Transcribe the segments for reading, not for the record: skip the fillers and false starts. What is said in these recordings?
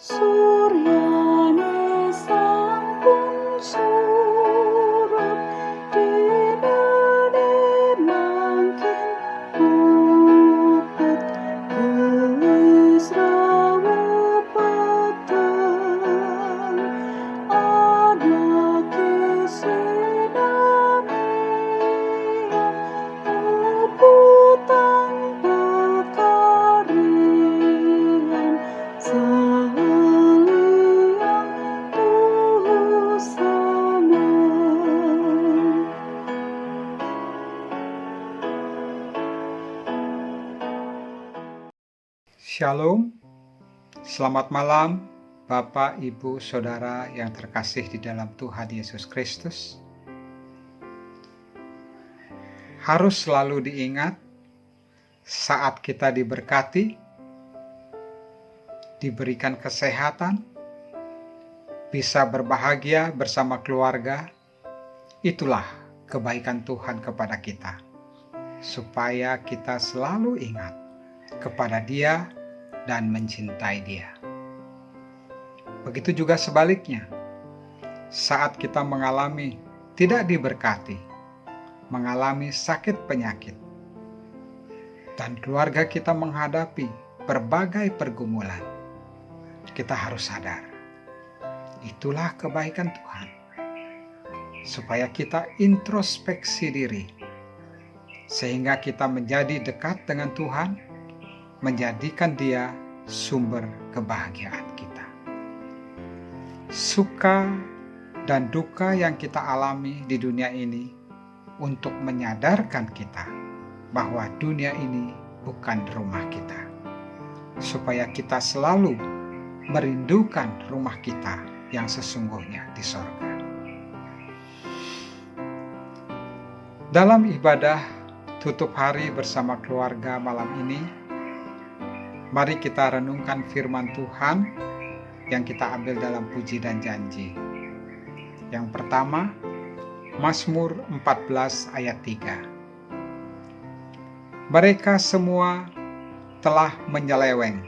Suryane sampun surup dinane mangkin mupet wis rawuh peteng ana kesenamian uputan pekarian saliang tusana. Shalom, selamat malam Bapak, Ibu, Saudara yang terkasih di dalam Tuhan Yesus Kristus. Harus selalu diingat saat kita diberkati, diberikan kesehatan, bisa berbahagia bersama keluarga, itulah kebaikan Tuhan kepada kita. Supaya kita selalu ingat kepada Dia dan mencintai Dia. Begitu juga sebaliknya, saat kita mengalami tidak diberkati, mengalami sakit penyakit, dan keluarga kita menghadapi berbagai pergumulan, kita harus sadar, itulah kebaikan Tuhan. Supaya kita introspeksi diri, sehingga kita menjadi dekat dengan Tuhan, menjadikan Dia sumber kebahagiaan kita. Suka dan duka yang kita alami di dunia ini untuk menyadarkan kita bahwa dunia ini bukan rumah kita. Supaya kita selalu merindukan rumah kita yang sesungguhnya di sorga. Dalam ibadah tutup hari bersama keluarga malam ini, mari kita renungkan firman Tuhan yang kita ambil dalam Puji dan Janji. Yang pertama, Mazmur 14 ayat 3. Mereka semua telah menyeleweng,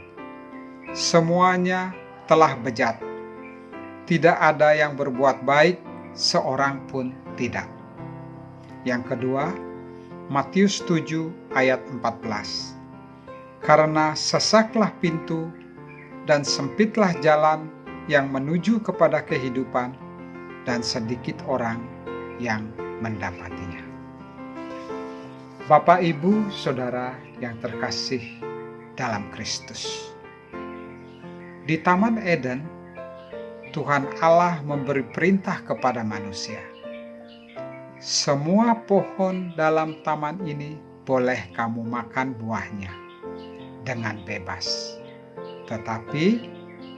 semuanya telah bejat. Tidak ada yang berbuat baik, seorang pun tidak. Yang kedua, Matius 7 ayat 14. Karena sesaklah pintu dan sempitlah jalan yang menuju kepada kehidupan, dan sedikit orang yang mendapatinya. Bapak, Ibu, Saudara yang terkasih dalam Kristus. Di Taman Eden, Tuhan Allah memberi perintah kepada manusia. Semua pohon dalam taman ini boleh kamu makan buahnya dengan bebas. Tetapi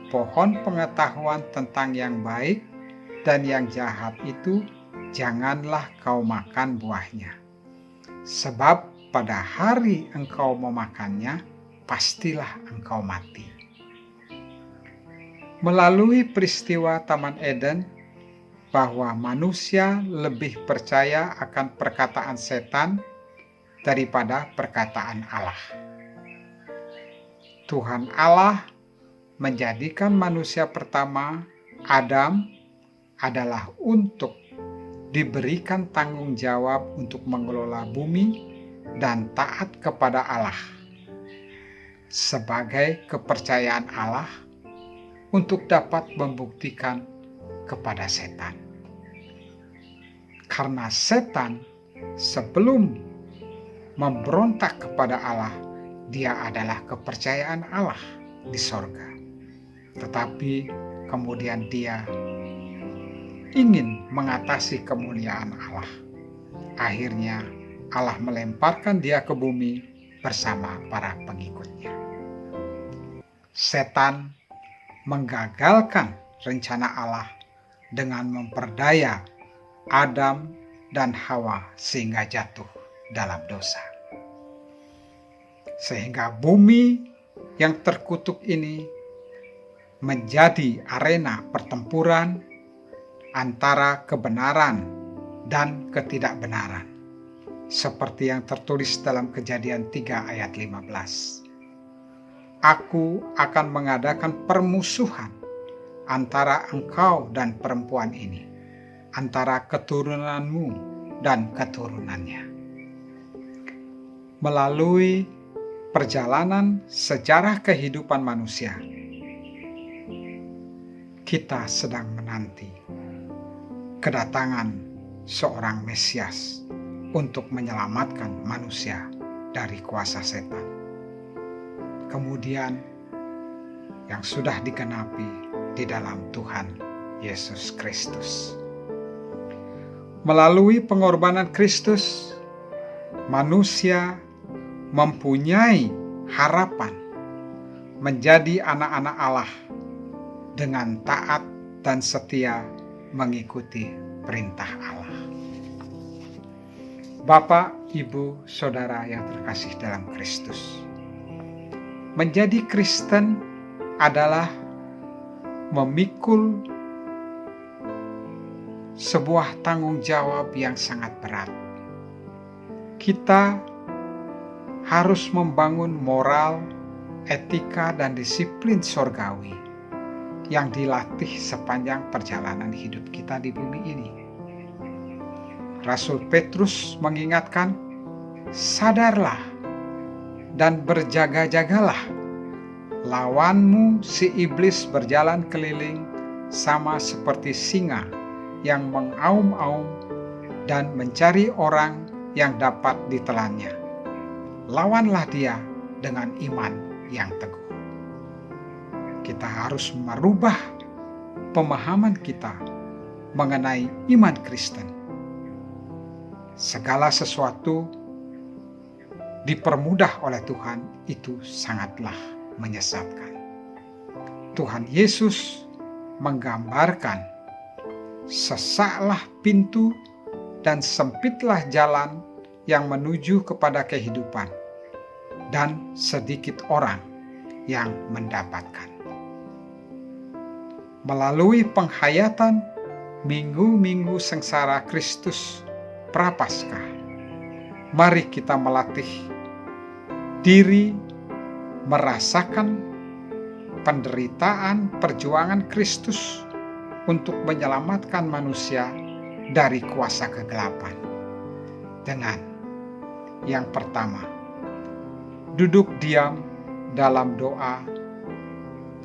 pohon pengetahuan tentang yang baik dan yang jahat itu janganlah kau makan buahnya. Sebab pada hari engkau memakannya, pastilah engkau mati. Melalui peristiwa Taman Eden, bahwa manusia lebih percaya akan perkataan setan daripada perkataan Allah. Tuhan Allah menjadikan manusia pertama, Adam, adalah untuk diberikan tanggung jawab untuk mengelola bumi dan taat kepada Allah. Sebagai kepercayaan Allah untuk dapat membuktikan kepada setan. Karena setan sebelum memberontak kepada Allah, dia adalah kepercayaan Allah di sorga. Tetapi kemudian dia ingin mengatasi kemuliaan Allah. Akhirnya Allah melemparkan dia ke bumi bersama para pengikutnya. Setan menggagalkan rencana Allah dengan memperdaya Adam dan Hawa sehingga jatuh dalam dosa. Sehingga bumi yang terkutuk ini menjadi arena pertempuran antara kebenaran dan ketidakbenaran. Seperti yang tertulis dalam Kejadian 3 ayat 15. aku akan mengadakan permusuhan antara engkau dan perempuan ini, antara keturunanmu dan keturunannya. Melalui perjalanan sejarah kehidupan manusia, kita sedang menanti kedatangan seorang Mesias untuk menyelamatkan manusia dari kuasa setan. Kemudian yang sudah digenapi di dalam Tuhan Yesus Kristus. Melalui pengorbanan Kristus, manusia mempunyai harapan menjadi anak-anak Allah dengan taat dan setia mengikuti perintah Allah. Bapak, Ibu, Saudara yang terkasih dalam Kristus, menjadi Kristen adalah memikul sebuah tanggung jawab yang sangat berat. Kita harus membangun moral, etika, dan disiplin surgawi yang dilatih sepanjang perjalanan hidup kita di bumi ini. Rasul Petrus mengingatkan, sadarlah dan berjaga-jagalah. Lawanmu si iblis berjalan keliling sama seperti singa yang mengaum-aum dan mencari orang yang dapat ditelannya. Lawanlah dia dengan iman yang teguh. Kita harus merubah pemahaman kita mengenai iman Kristen. Segala sesuatu dipermudah oleh Tuhan itu sangatlah menyesatkan. Tuhan Yesus menggambarkan sesaklah pintu dan sempitlah jalan yang menuju kepada kehidupan, dan sedikit orang yang mendapatkan. Melalui penghayatan minggu-minggu sengsara Kristus Prapaskah, mari kita melatih diri merasakan penderitaan perjuangan Kristus untuk menyelamatkan manusia dari kuasa kegelapan. Dengan yang pertama, duduk diam dalam doa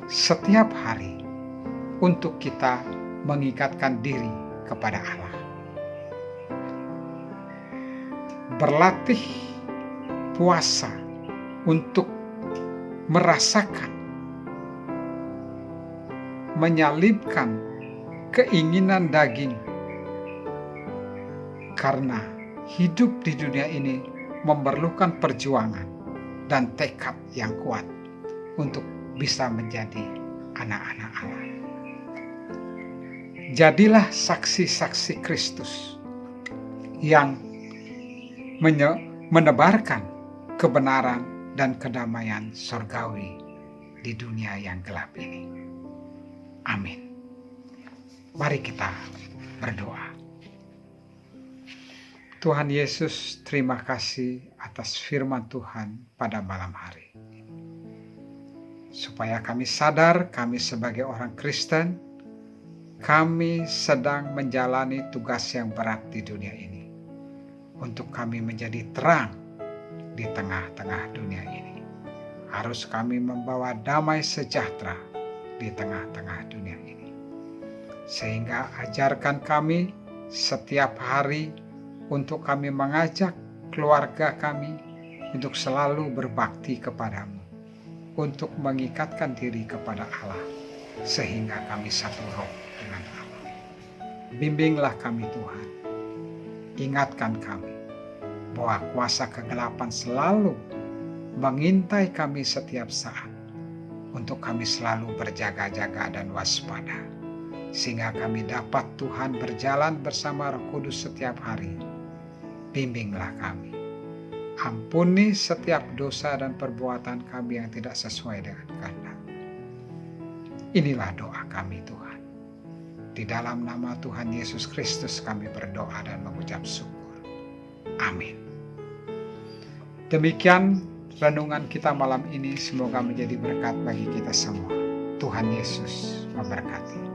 setiap hari untuk kita mengikatkan diri kepada Allah. Berlatih puasa untuk merasakan, menyalibkan keinginan daging, karena hidup di dunia ini memerlukan perjuangan dan tekad yang kuat untuk bisa menjadi anak-anak Allah. Jadilah saksi-saksi Kristus yang menebarkan kebenaran dan kedamaian surgawi di dunia yang gelap ini. Amin. Mari kita berdoa. Tuhan Yesus, terima kasih atas firman Tuhan pada malam hari. Supaya kami sadar, kami sebagai orang Kristen, kami sedang menjalani tugas yang berat di dunia ini. Untuk kami menjadi terang di tengah-tengah dunia ini. Harus kami membawa damai sejahtera di tengah-tengah dunia ini. Sehingga ajarkan kami setiap hari untuk kami mengajak keluarga kami untuk selalu berbakti kepadamu, untuk mengikatkan diri kepada Allah, sehingga kami satu roh dengan Allah. Bimbinglah kami Tuhan, ingatkan kami bahwa kuasa kegelapan selalu mengintai kami setiap saat, untuk kami selalu berjaga-jaga dan waspada, sehingga kami dapat Tuhan berjalan bersama Roh Kudus setiap hari. Bimbinglah kami, ampuni setiap dosa dan perbuatan kami yang tidak sesuai dengan kehendak. Inilah doa kami Tuhan. Di dalam nama Tuhan Yesus Kristus kami berdoa dan mengucap syukur. Amin. Demikian renungan kita malam ini semoga menjadi berkat bagi kita semua. Tuhan Yesus memberkati.